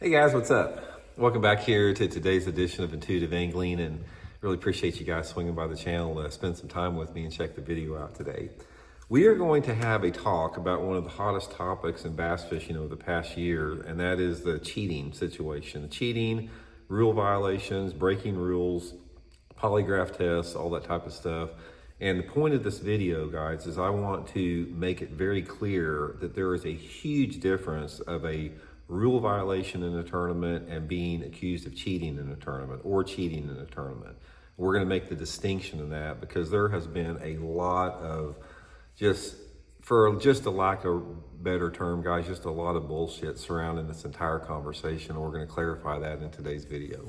Hey guys, what's up? Welcome back here to today's edition of Intuitive Angling, and really appreciate you guys swinging by the channel to spend some time with me and check the video out today. We are going to have a talk about one of the hottest topics in bass fishing over the past year, and that is the cheating situation. Cheating, rule violations, breaking rules, polygraph tests, all that type of stuff. And the point of this video, guys, is I want to make it very clear that there is a huge difference of a rule violation in a tournament and being accused of cheating in a tournament or cheating in a tournament. We're going to make the distinction in that because there has been a lot of for a lack of better term, guys, just a lot of bullshit surrounding this entire conversation. We're going to clarify that in today's video.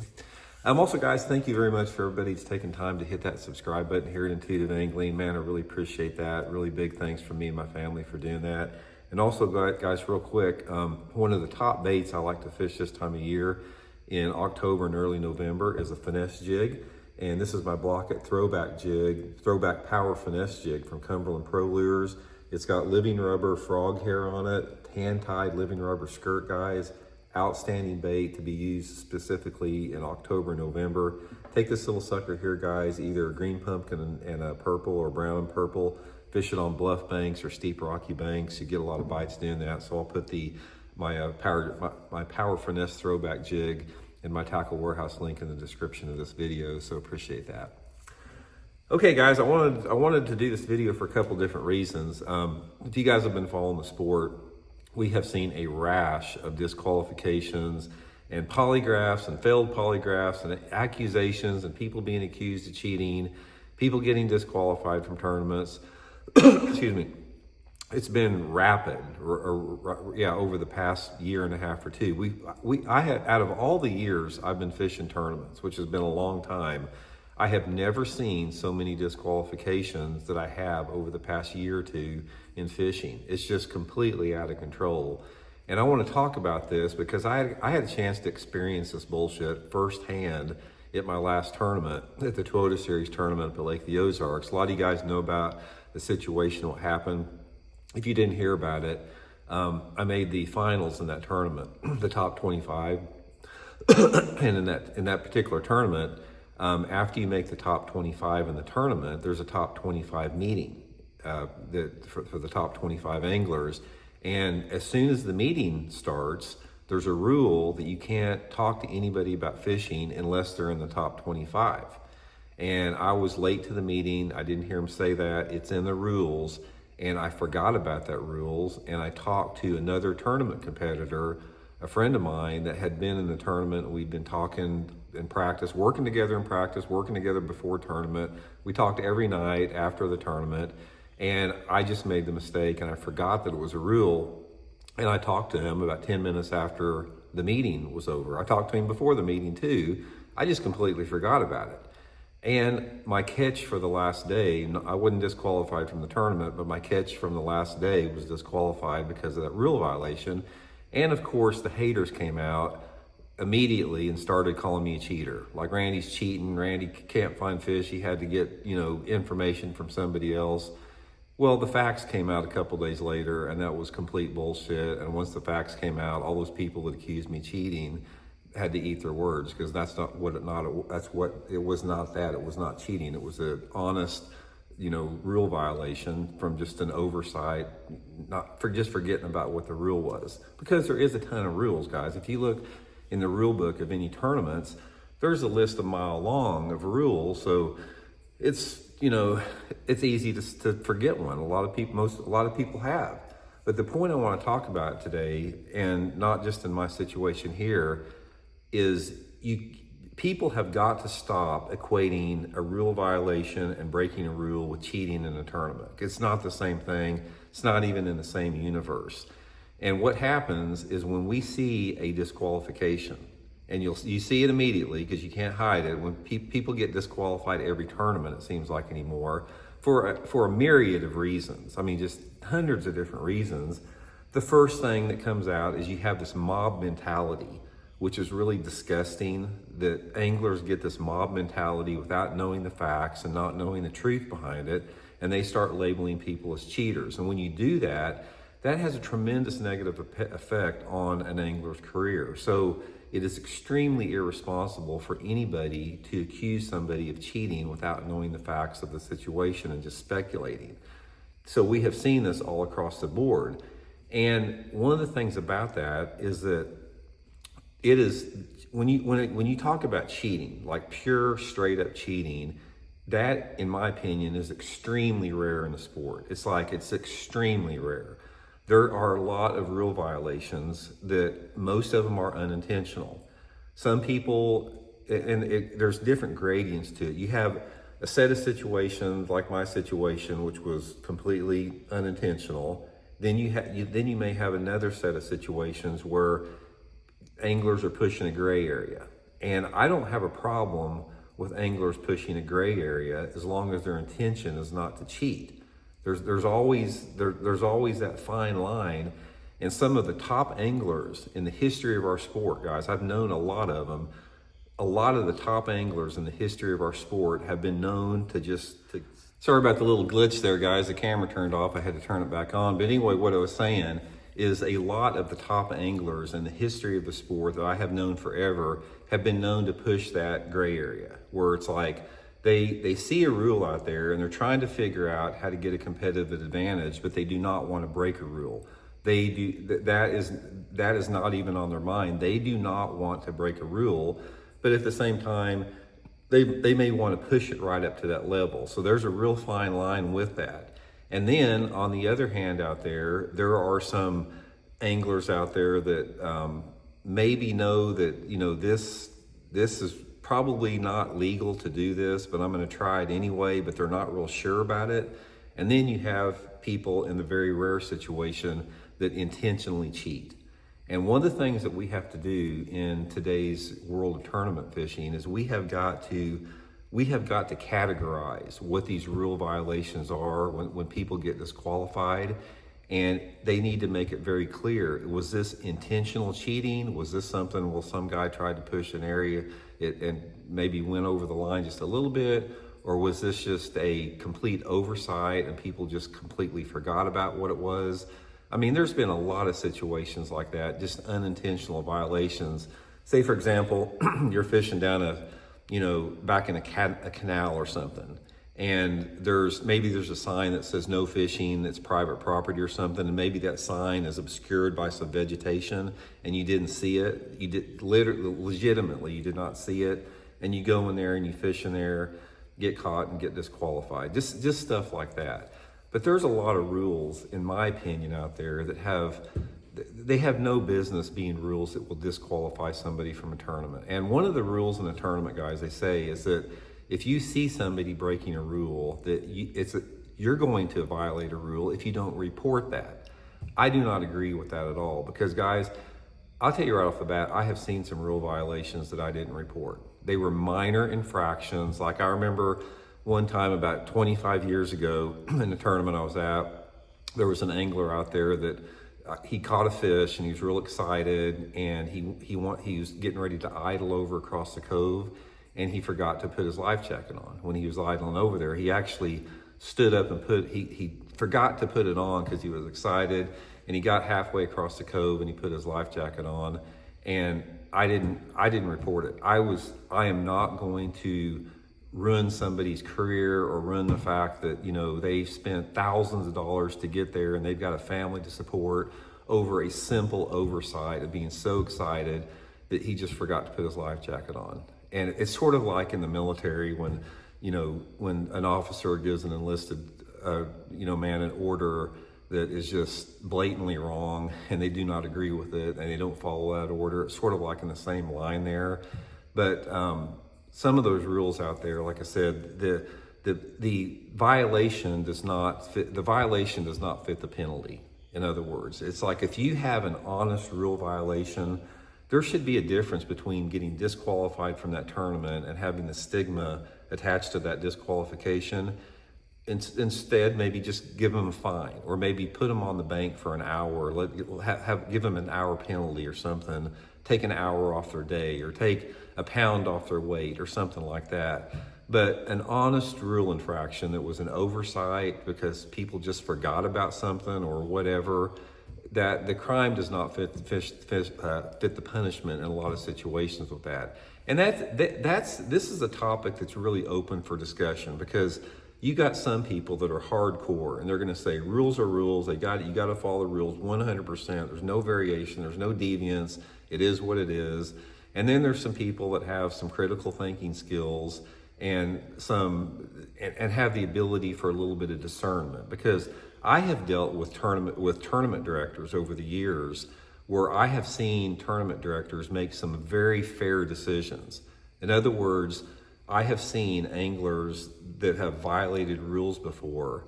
Also, guys, thank you very much for everybody that's taking time to hit that subscribe button here at Intuitive Angling. Man, I really appreciate that. Really big thanks from me and my family for doing that. And also, guys, real quick, one of the top baits I like to fish this time of year in October and early November is a finesse jig. And this is my Blaukat Throwback jig, Throwback Power Finesse jig from Cumberland Pro Lures. It's got living rubber frog hair on it, hand-tied living rubber skirt, guys. Outstanding bait to be used specifically in October and November. Take this little sucker here, guys, either a green pumpkin and a purple or brown and purple. Fish it on bluff banks or steep rocky banks. You get a lot of bites doing that. So I'll put my Power Finesse Throwback jig and my Tackle Warehouse link in the description of this video. So appreciate that. Okay, guys, I wanted to do this video for a couple different reasons. If you guys have been following the sport, we have seen a rash of disqualifications and polygraphs and failed polygraphs and accusations and people being accused of cheating, people getting disqualified from tournaments. Excuse me. It's been rapid, over the past year and a half or two. I had, out of all the years I've been fishing tournaments, which has been a long time, I have never seen so many disqualifications that I have over the past year or two in fishing. It's just completely out of control. And I want to talk about this because I had a chance to experience this bullshit firsthand at my last tournament, at the Toyota Series tournament up at Lake the Ozarks. A lot of you guys know about the situation, what happened. If you didn't hear about it, I made the finals in that tournament, the top 25. And in that particular tournament, after you make the top 25 in the tournament, there's a top 25 meeting for the top 25 anglers. And as soon as the meeting starts, there's a rule that you can't talk to anybody about fishing unless they're in the top 25. And I was late to the meeting. I didn't hear him say that. It's in the rules. And I forgot about that rules. And I talked to another tournament competitor, a friend of mine that had been in the tournament. We'd been talking in practice, working together in practice, working together before tournament. We talked every night after the tournament. And I just made the mistake and I forgot that it was a rule. And I talked to him about 10 minutes after the meeting was over. I talked to him before the meeting too. I just completely forgot about it. And my catch for the last day, I wasn't disqualified from the tournament, but my catch from the last day was disqualified because of that rule violation. And of course, the haters came out immediately and started calling me a cheater. Like, Randy's cheating, Randy can't find fish, he had to get, information from somebody else. Well, the facts came out a couple days later, and that was complete bullshit. And once the facts came out, all those people that accused me cheating had to eat their words, because it was not cheating. It was an honest, rule violation from just an oversight, just forgetting about what the rule was. Because there is a ton of rules, guys. If you look in the rule book of any tournaments, there's a list a mile long of rules. So it's easy to forget one. A lot of people have. But the point I want to talk about today, and not just in my situation here, is people have got to stop equating a rule violation and breaking a rule with cheating in a tournament. It's not the same thing. It's not even in the same universe. And what happens is when we see a disqualification, and you see it immediately because you can't hide it. When people get disqualified every tournament, it seems like anymore, for a myriad of reasons. I mean, just hundreds of different reasons. The first thing that comes out is you have this mob mentality, which is really disgusting, that anglers get this mob mentality without knowing the facts and not knowing the truth behind it, and they start labeling people as cheaters. And when you do that, that has a tremendous negative effect on an angler's career. So it is extremely irresponsible for anybody to accuse somebody of cheating without knowing the facts of the situation and just speculating. So we have seen this all across the board. And one of the things about that is that it is, when you talk about cheating, like pure straight up cheating, that, in my opinion, is extremely rare in the sport. It's extremely rare. There are a lot of rule violations that most of them are unintentional. Some people, there's different gradients to it. You have a set of situations like my situation, which was completely unintentional. Then you may have another set of situations where anglers are pushing a gray area. And I don't have a problem with anglers pushing a gray area as long as their intention is not to cheat. There's always that fine line. And some of the top anglers in the history of our sport, guys, I've known a lot of them. A lot of the top anglers in the history of our sport have been known to sorry about the little glitch there, guys. The camera turned off. I had to turn it back on. But anyway, what I was saying is a lot of the top anglers in the history of the sport that I have known forever have been known to push that gray area, where it's like they see a rule out there and they're trying to figure out how to get a competitive advantage, but they do not want to break a rule. That is not even on their mind. They do not want to break a rule, but at the same time, they may want to push it right up to that level. So there's a real fine line with that. And then on the other hand out there are some anglers out there that maybe know that, this is probably not legal to do this, but I'm going to try it anyway, but they're not real sure about it. And then you have people in the very rare situation that intentionally cheat. And one of the things that we have to do in today's world of tournament fishing is we have got to categorize what these rule violations are when people get disqualified, and they need to make it very clear. Was this intentional cheating? Was this something where some guy tried to push an area and maybe went over the line just a little bit? Or was this just a complete oversight and people just completely forgot about what it was? I mean, there's been a lot of situations like that, just unintentional violations. Say, for example, you're fishing down back in a canal or something, and there's a sign that says no fishing, that's private property or something, and maybe that sign is obscured by some vegetation and you didn't see it. You did legitimately, you did not see it, and you go in there and you fish in there, get caught and get disqualified. Just stuff like that. But there's a lot of rules, in my opinion, out there that have no business being rules that will disqualify somebody from a tournament. And one of the rules in a tournament, guys, they say is that if you see somebody breaking a rule, you're going to violate a rule if you don't report that. I do not agree with that at all, because, guys, I'll tell you right off the bat, I have seen some rule violations that I didn't report. They were minor infractions. Like, I remember one time about 25 years ago in the tournament I was at, there was an angler out there that he caught a fish and he was real excited, and he was getting ready to idle over across the cove, and he forgot to put his life jacket on. When he was idling over there, he actually stood up and he forgot to put it on because he was excited, and he got halfway across the cove and he put his life jacket on, and I didn't report it. I am not going to ruin somebody's career or ruin the fact that, they've spent thousands of dollars to get there and they've got a family to support over a simple oversight of being so excited that he just forgot to put his life jacket on. And it's sort of like in the military when an officer gives an enlisted, man an order that is just blatantly wrong and they do not agree with it and they don't follow that order. It's sort of like in the same line there. But some of those rules out there, like I said, the violation does not fit the penalty. In other words, it's like if you have an honest rule violation, there should be a difference between getting disqualified from that tournament and having the stigma attached to that disqualification. Instead, maybe just give them a fine, or maybe put them on the bank for an hour, give them an hour penalty or something, take an hour off their day, or take a pound off their weight or something like that. But an honest rule infraction that was an oversight because people just forgot about something or whatever, that the crime does not fit the punishment in a lot of situations with that. And this is a topic that's really open for discussion, because you got some people that are hardcore and they're going to say rules are rules. You got to follow the rules 100%. There's no variation. There's no deviance. It is what it is. And then there's some people that have some critical thinking skills and have the ability for a little bit of discernment, because I have dealt with tournament directors over the years where I have seen tournament directors make some very fair decisions. In other words, I have seen anglers that have violated rules before,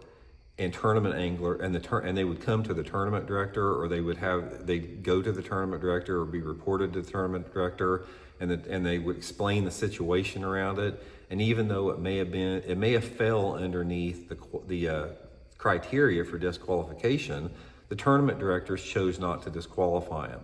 and they would come to the tournament director, or they'd go to the tournament director or be reported to the tournament director, and they would explain the situation around it. And even though it may have fell underneath the criteria for disqualification, the tournament directors chose not to disqualify him.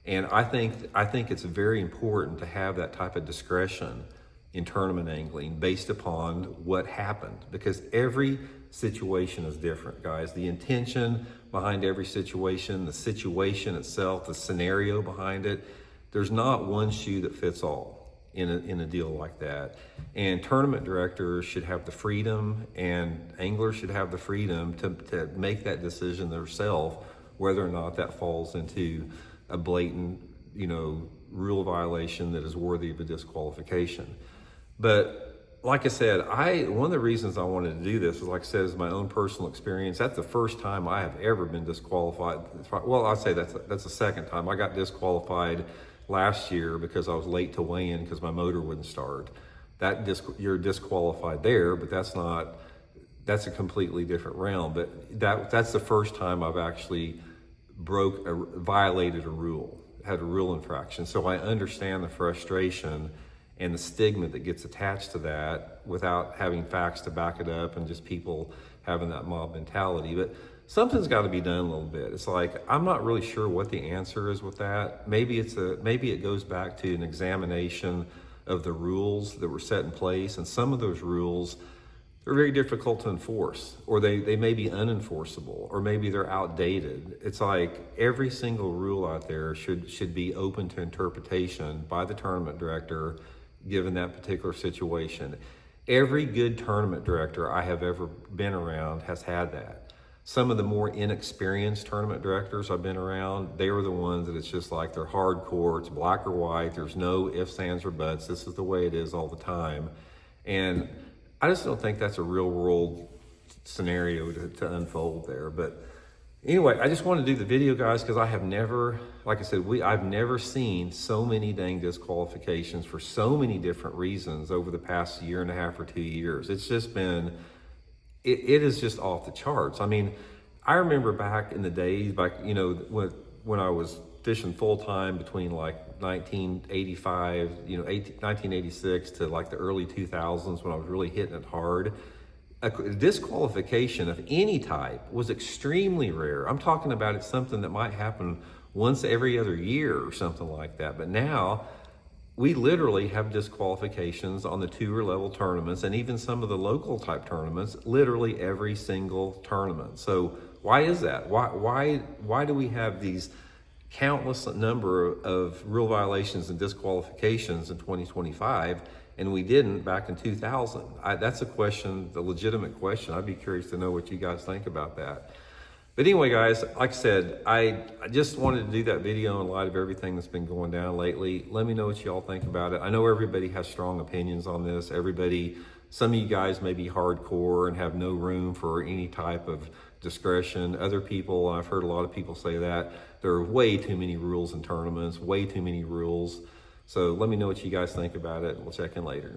And I think it's very important to have that type of discretion in tournament angling based upon what happened, because every situation is different, guys. The intention behind every situation, the situation itself, the scenario behind it, there's not one shoe that fits all in a deal like that. And tournament directors should have the freedom, and anglers should have the freedom to make that decision themselves, whether or not that falls into a blatant, rule violation that is worthy of a disqualification. But like I said, one of the reasons I wanted to do this is, like I said, is my own personal experience. That's the first time I have ever been disqualified. Well, I'd say that's the second time. I got disqualified last year because I was late to weigh in because my motor wouldn't start. You're disqualified there, but that's a completely different realm. But that's the first time I've actually violated a rule, had a rule infraction. So I understand the frustration and the stigma that gets attached to that without having facts to back it up, and just people having that mob mentality. But something's got to be done a little bit. It's like, I'm not really sure what the answer is with that. Maybe it goes back to an examination of the rules that were set in place, and some of those rules are very difficult to enforce, or they may be unenforceable, or maybe they're outdated. It's like every single rule out there should be open to interpretation by the tournament director given that particular situation. Every good tournament director I have ever been around has had that. Some of the more inexperienced tournament directors I've been around, they were the ones that it's just like they're hardcore, it's black or white, there's no ifs, ands, or buts, this is the way it is all the time. And I just don't think that's a real world scenario to unfold there. But anyway, I just want to do the video, guys, because I have never, like I said, I've never seen so many dang disqualifications for so many different reasons over the past year and a half or 2 years. It's just been, it is just off the charts. I mean, I remember back in the days, when I was fishing full time between like 1985, 1986 to like the early 2000s, when I was really hitting it hard. A disqualification of any type was extremely rare. I'm talking about it's something that might happen once every other year or something like that. But now we literally have disqualifications on the tour level tournaments, and even some of the local type tournaments, literally every single tournament. So why is that? Why do we have these countless number of rule violations and disqualifications in 2025, and we didn't back in 2000? That's a legitimate question. I'd be curious to know what you guys think about that. But anyway, guys, like I said, I just wanted to do that video in light of everything that's been going down lately. Let me know what y'all think about it. I know everybody has strong opinions on this. Some of you guys may be hardcore and have no room for any type of discretion. Other people, I've heard a lot of people say that, there are way too many rules in tournaments, way too many rules. So let me know what you guys think about it. We'll check in later.